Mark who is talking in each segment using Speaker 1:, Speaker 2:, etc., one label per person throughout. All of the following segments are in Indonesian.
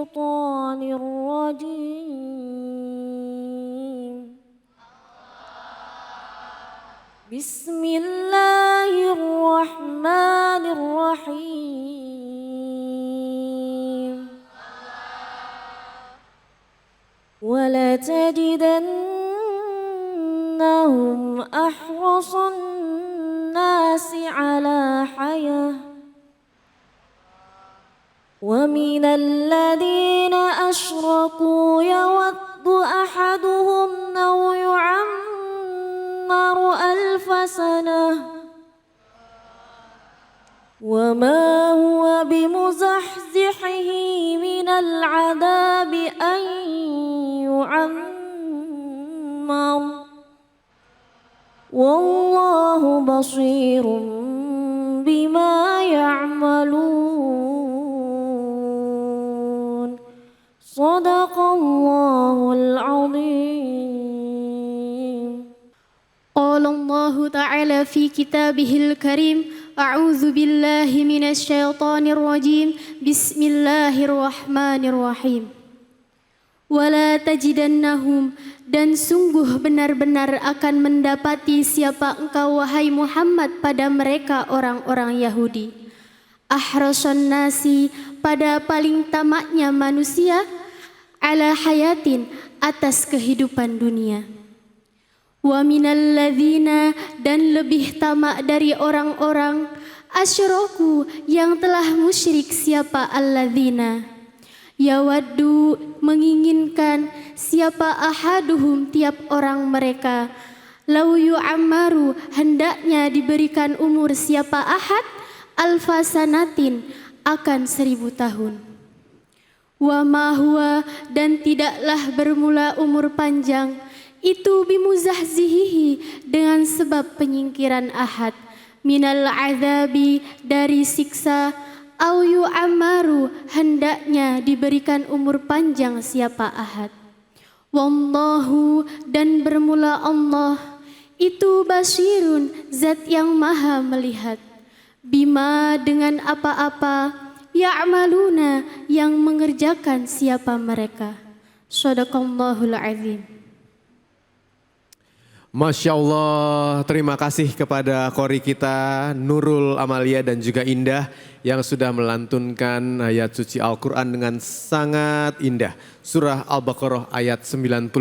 Speaker 1: الشيطان الرجيم بسم الله الرحمن الرحيم ولتجدنهم أحرص الناس على حياة ومن الذين أشركوا يود أحدهم لو يعمر 1000 سنة وما هو بمزحزحه من العذاب أن يعمر والله بصير بما يعملون صدق الله العظيم.
Speaker 2: قال الله تعالى في كتابه الكريم أعوذ بالله من الشيطان الرجيم بسم الله الرحمن الرحيم ولا تجدنهم dan sungguh benar-benar akan mendapati siapa engkau wahai Muhammad pada mereka orang-orang Yahudi ahrasan nasi pada paling tamaknya manusia ala hayatin atas kehidupan dunia wa minal ladzina dan lebih tamak dari orang-orang asyraku yang telah musyrik siapa alladzina yawaddu menginginkan siapa ahaduhum tiap orang mereka lau yu'ammaru hendaknya diberikan umur siapa ahad alfa sanatin akan 1000 tahun wa ma huwa dan tidaklah bermula umur panjang itu bimuzahzihihi dengan sebab penyingkiran ahad minal azabi dari siksa au yu'ammaru hendaknya diberikan umur panjang siapa ahad wallahu dan bermula Allah itu basirun zat yang maha melihat bima dengan apa-apa ya'maluna yang mengerjakan siapa mereka Shadaqallahul azim.
Speaker 3: Masya Allah, terima kasih kepada qori kita Nurul Amalia dan juga Indah yang sudah melantunkan ayat suci Al-Quran dengan sangat indah. Surah Al-Baqarah ayat 96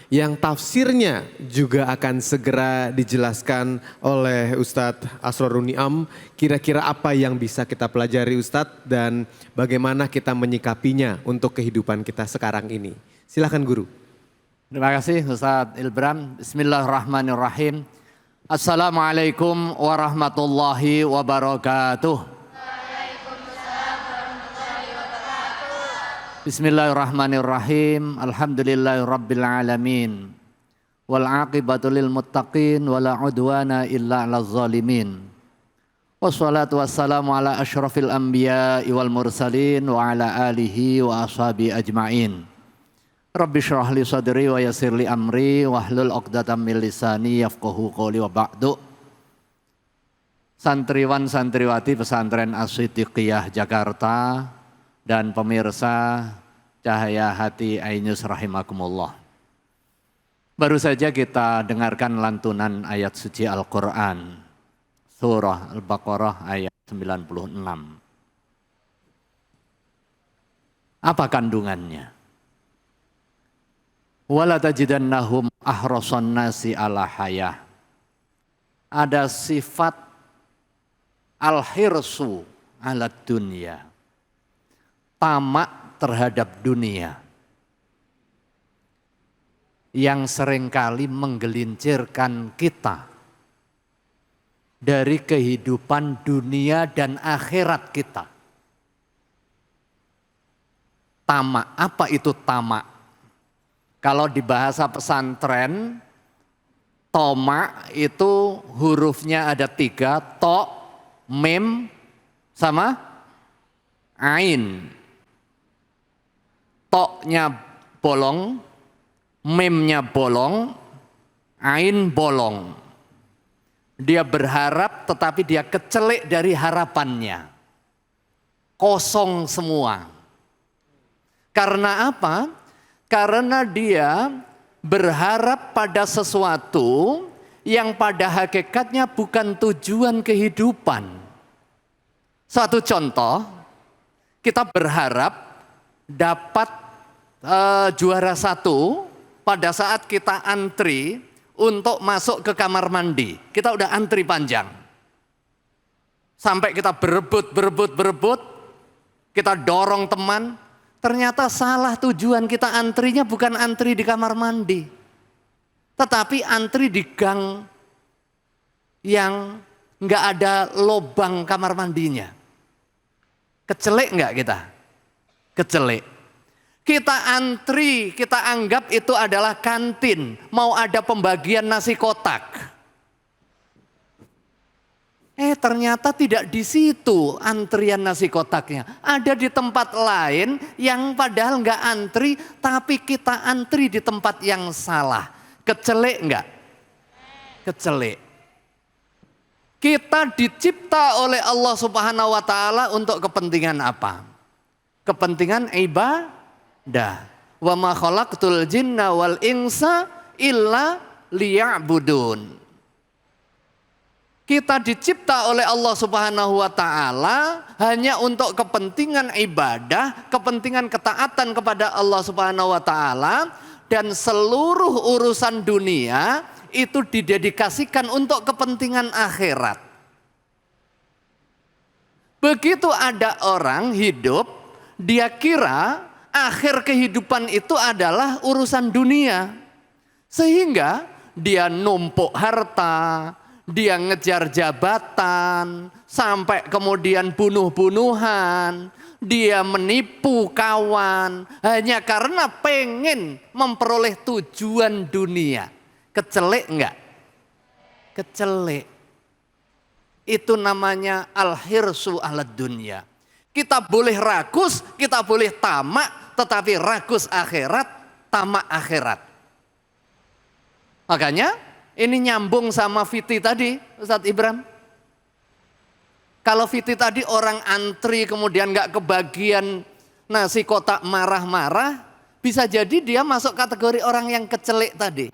Speaker 3: yang tafsirnya juga akan segera dijelaskan oleh Ustadz Asrorun Ni'am. Kira-kira apa yang bisa kita pelajari Ustadz dan bagaimana kita menyikapinya untuk kehidupan kita sekarang ini. Silakan Guru.
Speaker 4: Terima kasih Ustadz Ilbram. Bismillahirrahmanirrahim. Assalamualaikum warahmatullahi wabarakatuh.
Speaker 5: Waalaikumsalam warahmatullahi wabarakatuh.
Speaker 4: Bismillahirrahmanirrahim. Alhamdulillahirabbil alamin. Wal aqibatu lil muttaqin wala udwana illa 'alal zalimin. Wassalatu wassalamu ala asyrafil anbiya'i wal mursalin wa ala alihi wa ashabi ajmain. Rabbi syrah li sadri wa yassir li amri wahlul 'uqdatam min lisani yafqahu qawli wa ba'du. Santriwan santriwati pesantren As-Siddiqiyah Jakarta dan pemirsa Cahaya Hati Ainus rahimakumullah. Baru saja kita dengarkan lantunan ayat suci Al-Quran surah Al-Baqarah ayat 96. Apa kandungannya? Wala tajidannahum ahrasan nasi ala hayah. Ada sifat al-hirsu ala dunia. Tamak terhadap dunia. Yang seringkali menggelincirkan kita dari kehidupan dunia dan akhirat kita. Tamak, apa itu tamak? Kalau di bahasa pesantren, toma itu hurufnya ada 3, to, mim, sama ain. To-nya bolong, mimnya bolong, ain bolong. Dia berharap tetapi dia kecelik dari harapannya. Kosong semua. Karena apa? Karena dia berharap pada sesuatu yang pada hakikatnya bukan tujuan kehidupan. Suatu contoh, kita berharap dapat juara 1 pada saat kita antri untuk masuk ke kamar mandi. Kita udah antri panjang. Sampai kita berebut, kita dorong teman. Ternyata salah tujuan, kita antrinya bukan antri di kamar mandi. Tetapi antri di gang yang nggak ada lobang kamar mandinya. Kecelek nggak kita? Kecelek. Kita antri, kita anggap itu adalah kantin. Mau ada pembagian nasi kotak. Ternyata tidak di situ antrian nasi kotaknya. Ada di tempat lain yang padahal nggak antri, tapi kita antri di tempat yang salah. Kecelek nggak? Kecelek. Kita dicipta oleh Allah Subhanahu wa Ta'ala untuk kepentingan apa? Kepentingan ibadah. Wa ma khalaqtul jinna wal insa illa liya'budun. Kita dicipta oleh Allah Subhanahu wa Ta'ala hanya untuk kepentingan ibadah, kepentingan ketaatan kepada Allah Subhanahu wa Ta'ala, dan seluruh urusan dunia itu didedikasikan untuk kepentingan akhirat. Begitu ada orang hidup, dia kira akhir kehidupan itu adalah urusan dunia. Sehingga dia numpuk harta, dia ngejar jabatan, sampai kemudian bunuh-bunuhan, dia menipu kawan, hanya karena pengen memperoleh tujuan dunia. Kecelek enggak? Kecelek. Itu namanya al-hirsu alad dunya. Kita boleh rakus, kita boleh tamak, tetapi rakus akhirat, tamak akhirat. Makanya ini nyambung sama Fiti tadi, Ustadz Ibram. Kalau Fiti tadi orang antri kemudian nggak kebagian nasi kotak marah-marah, bisa jadi dia masuk kategori orang yang kecelek tadi.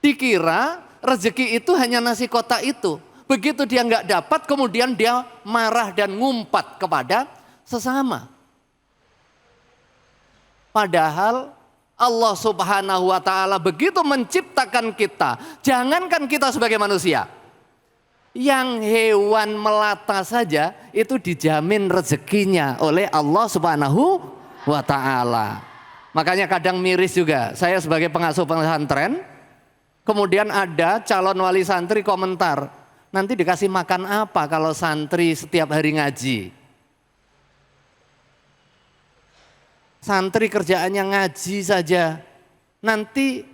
Speaker 4: Dikira rezeki itu hanya nasi kotak itu. Begitu dia nggak dapat, kemudian dia marah dan ngumpat kepada sesama. Padahal Allah Subhanahu wa Ta'ala begitu menciptakan kita, jangankan kita sebagai manusia, yang hewan melata saja itu dijamin rezekinya oleh Allah Subhanahu wa Ta'ala. Makanya kadang miris juga, saya sebagai pengasuh pesantren, kemudian ada calon wali santri komentar, nanti dikasih makan apa kalau santri setiap hari ngaji? Santri kerjaannya ngaji saja, nanti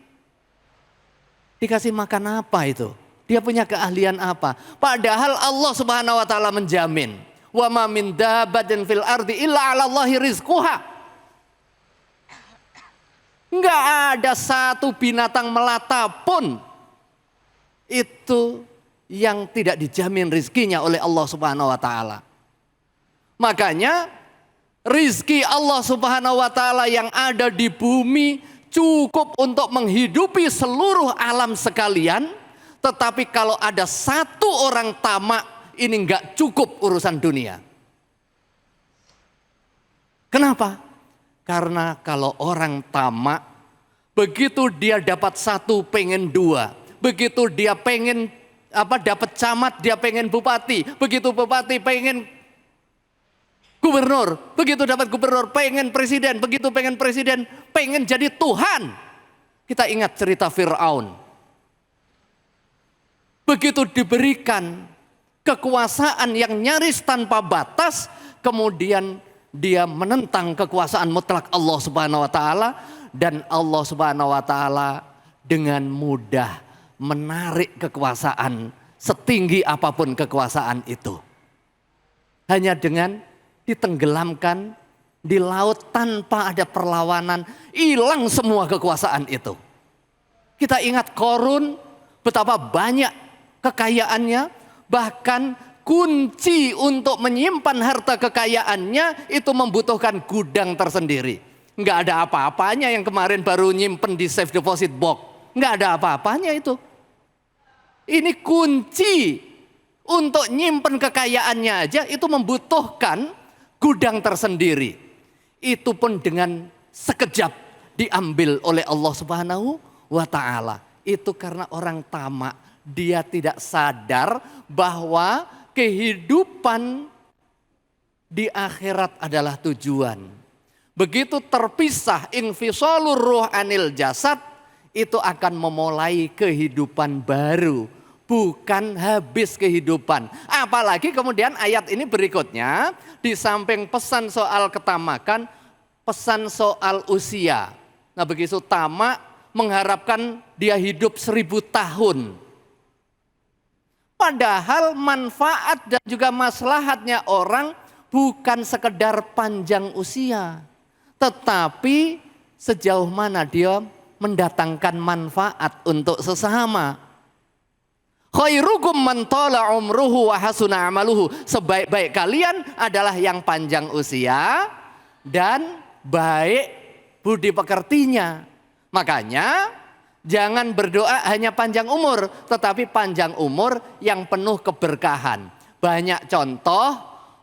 Speaker 4: dikasih makan apa itu? Dia punya keahlian apa? Padahal Allah Subhanahu wa Ta'ala menjamin, wa ma min dabbatin fil ardi illa 'ala Allahi rizquha. Enggak ada satu binatang melata pun itu yang tidak dijamin rizkinya oleh Allah Subhanahu wa Ta'ala. Makanya rizki Allah Subhanahu wa Ta'ala yang ada di bumi cukup untuk menghidupi seluruh alam sekalian. Tetapi kalau ada satu orang tamak, ini enggak cukup urusan dunia. Kenapa? Karena kalau orang tamak, begitu dia dapat satu pengen dua. Begitu dia pengen dapat camat, dia pengen bupati. Begitu bupati pengen gubernur, begitu dapat gubernur pengen presiden, begitu pengen presiden pengen jadi Tuhan. Kita ingat cerita Fir'aun. Begitu diberikan kekuasaan yang nyaris tanpa batas, kemudian dia menentang kekuasaan mutlak Allah Subhanahu wa Ta'ala, dan Allah Subhanahu wa Ta'ala dengan mudah menarik kekuasaan setinggi apapun kekuasaan itu. Hanya dengan ditenggelamkan di laut tanpa ada perlawanan, hilang semua kekuasaan itu. Kita ingat Qarun, betapa banyak kekayaannya, bahkan kunci untuk menyimpan harta kekayaannya itu membutuhkan gudang tersendiri. Nggak ada apa-apanya yang kemarin baru nyimpen di safe deposit box. Nggak ada apa-apanya itu. Ini kunci untuk nyimpen kekayaannya aja itu membutuhkan gudang tersendiri. Itu pun dengan sekejap diambil oleh Allah Subhanahu wa Ta'ala. Itu karena orang tamak, dia tidak sadar bahwa kehidupan di akhirat adalah tujuan. Begitu terpisah infisalur ruh anil jasad, itu akan memulai kehidupan baru. Bukan habis kehidupan. Apalagi kemudian ayat ini berikutnya, di samping pesan soal ketamakan, pesan soal usia. Nah begitu tamak mengharapkan dia hidup 1000 tahun. Padahal manfaat dan juga maslahatnya orang bukan sekedar panjang usia. Tetapi sejauh mana dia mendatangkan manfaat untuk sesama. Khairukum man tala umruhu wa hasuna amaluhu. Sebaik-baik kalian adalah yang panjang usia dan baik budi pekertinya. Makanya jangan berdoa hanya panjang umur, tetapi panjang umur yang penuh keberkahan. Banyak contoh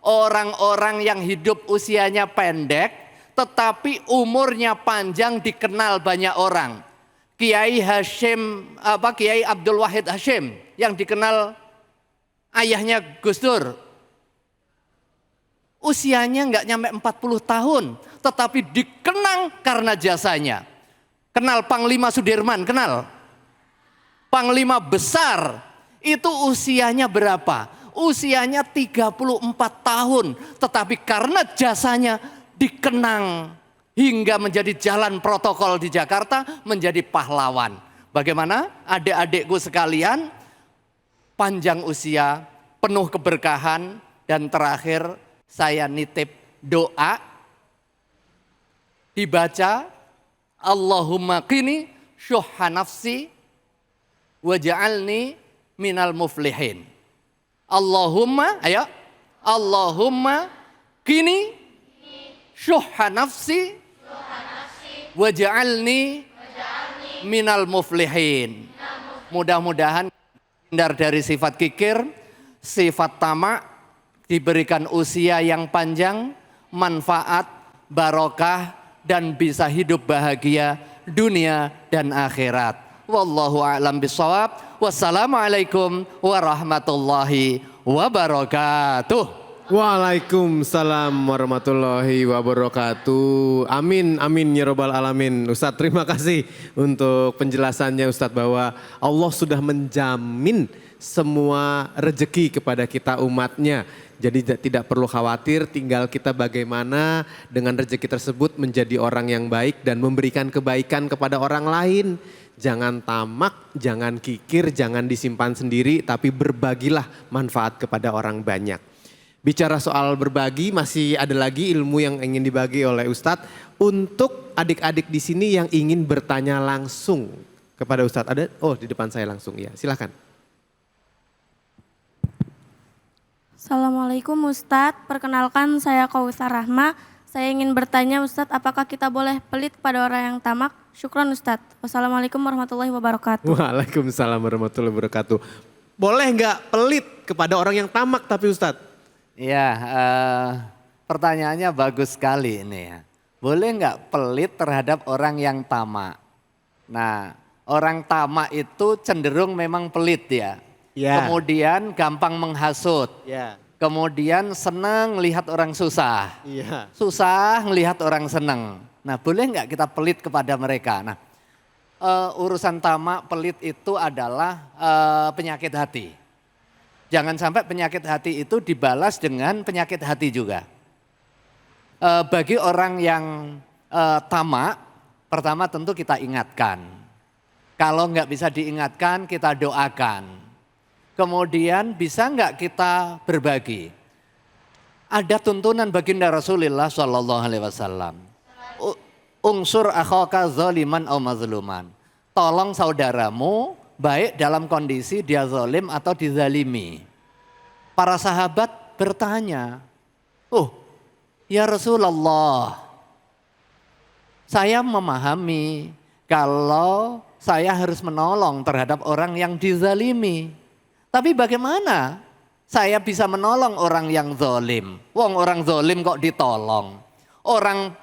Speaker 4: orang-orang yang hidup usianya pendek tetapi umurnya panjang dikenal banyak orang. Kiai Abdul Wahid Hashim yang dikenal ayahnya Gus Dur. Usianya nggak nyampe 40 tahun, tetapi dikenang karena jasanya. Kenal Panglima Sudirman, kenal? Panglima besar, itu usianya berapa? Usianya 34 tahun, tetapi karena jasanya dikenang hingga menjadi jalan protokol di Jakarta, menjadi pahlawan. Bagaimana adik-adikku sekalian, panjang usia, penuh keberkahan, dan terakhir saya nitip doa, dibaca, Allahumma qini syuhha nafsi waj'alni minal muflihin. Allahumma, ayo, Allahumma qini syuhha nafsi waj'alni minal muflihin. Mudah-mudahan hindar dari sifat kikir, sifat tamak, diberikan usia yang panjang, manfaat, barokah, dan bisa hidup bahagia dunia dan akhirat. Wallahu a'lam bishawab. Wassalamualaikum warahmatullahi wabarakatuh.
Speaker 3: Waalaikumsalam warahmatullahi wabarakatuh. Amin, amin ya robbal alamin. Ustadz terima kasih untuk penjelasannya Ustadz, bahwa Allah sudah menjamin semua rezeki kepada kita umatnya. Jadi tidak perlu khawatir, tinggal kita bagaimana dengan rezeki tersebut menjadi orang yang baik dan memberikan kebaikan kepada orang lain. Jangan tamak, jangan kikir, jangan disimpan sendiri, tapi berbagilah manfaat kepada orang banyak. Bicara soal berbagi, masih ada lagi ilmu yang ingin dibagi oleh Ustadz. Untuk adik-adik di sini yang ingin bertanya langsung kepada Ustadz, ada? Oh, di depan saya langsung, ya silakan.
Speaker 1: Assalamualaikum Ustadz, perkenalkan saya Kautsar Rahma. Saya ingin bertanya Ustadz, apakah kita boleh pelit kepada orang yang tamak? Syukran Ustadz. Wassalamualaikum warahmatullahi wabarakatuh.
Speaker 3: Waalaikumsalam warahmatullahi wabarakatuh. Boleh nggak pelit kepada orang yang tamak tapi Ustadz?
Speaker 4: Ya, pertanyaannya bagus sekali ini ya. Boleh nggak pelit terhadap orang yang tamak? Nah, orang tamak itu cenderung memang pelit ya.
Speaker 3: Ya.
Speaker 4: Kemudian gampang menghasut.
Speaker 3: Ya.
Speaker 4: Kemudian senang lihat orang susah.
Speaker 3: Iya.
Speaker 4: Susah ngelihat orang senang. Nah, boleh nggak kita pelit kepada mereka? Nah, urusan tamak pelit itu adalah penyakit hati. Jangan sampai penyakit hati itu dibalas dengan penyakit hati juga. Bagi orang yang tamak, pertama tentu kita ingatkan. Kalau nggak bisa diingatkan, kita doakan. Kemudian bisa nggak kita berbagi? Ada tuntunan baginda Rasulullah Shallallahu Alaihi Wasallam. Unsur akhaka zaliman au mazluman. Tolong saudaramu baik dalam kondisi dia zalim atau dizalimi. Para sahabat bertanya, oh ya Rasulullah, saya memahami kalau saya harus menolong terhadap orang yang dizalimi. Tapi bagaimana saya bisa menolong orang yang zalim? Wong orang zalim kok ditolong. Orang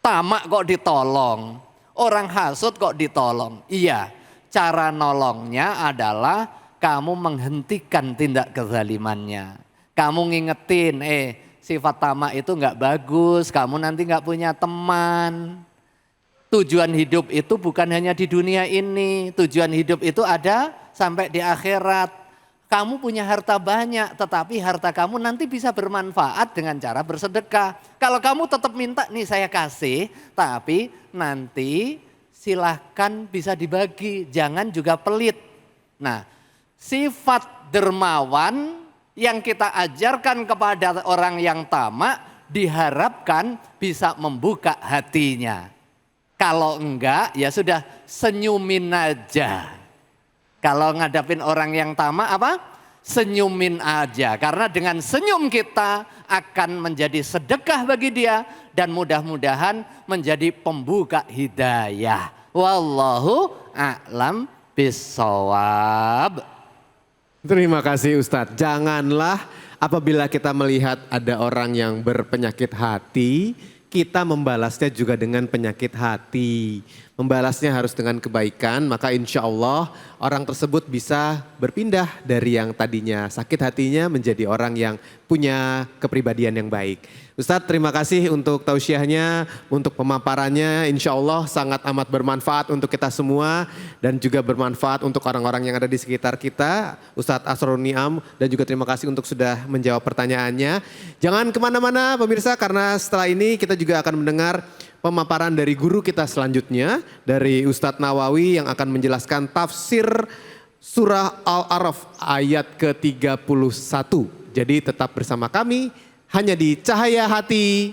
Speaker 4: tamak kok ditolong. Orang hasut kok ditolong. Iya, cara nolongnya adalah kamu menghentikan tindak kezalimannya. Kamu ngingetin, sifat tamak itu nggak bagus, kamu nanti nggak punya teman. Tujuan hidup itu bukan hanya di dunia ini, tujuan hidup itu ada sampai di akhirat. Kamu punya harta banyak, tetapi harta kamu nanti bisa bermanfaat dengan cara bersedekah. Kalau kamu tetap minta, nih saya kasih, tapi nanti silahkan bisa dibagi, jangan juga pelit. Nah, sifat dermawan yang kita ajarkan kepada orang yang tamak diharapkan bisa membuka hatinya. Kalau enggak ya sudah senyumin aja. Kalau ngadapin orang yang tamak apa? Senyumin aja. Karena dengan senyum kita akan menjadi sedekah bagi dia. Dan mudah-mudahan menjadi pembuka hidayah. Wallahu a'lam bissawab.
Speaker 3: Terima kasih Ustadz. Janganlah apabila kita melihat ada orang yang berpenyakit hati, kita membalasnya juga dengan penyakit hati. Membalasnya harus dengan kebaikan, maka insya Allah orang tersebut bisa berpindah dari yang tadinya sakit hatinya menjadi orang yang punya kepribadian yang baik. Ustadz, terima kasih untuk tausiahnya, untuk pemaparannya. Insya Allah sangat amat bermanfaat untuk kita semua dan juga bermanfaat untuk orang-orang yang ada di sekitar kita. Ustadz Asrorun Niam, dan juga terima kasih untuk sudah menjawab pertanyaannya. Jangan kemana-mana pemirsa, karena setelah ini kita juga akan mendengar pemaparan dari guru kita selanjutnya, dari Ustadz Nawawi yang akan menjelaskan tafsir surah Al-A'raf ayat ke-31. Jadi tetap bersama kami hanya di Cahaya Hati.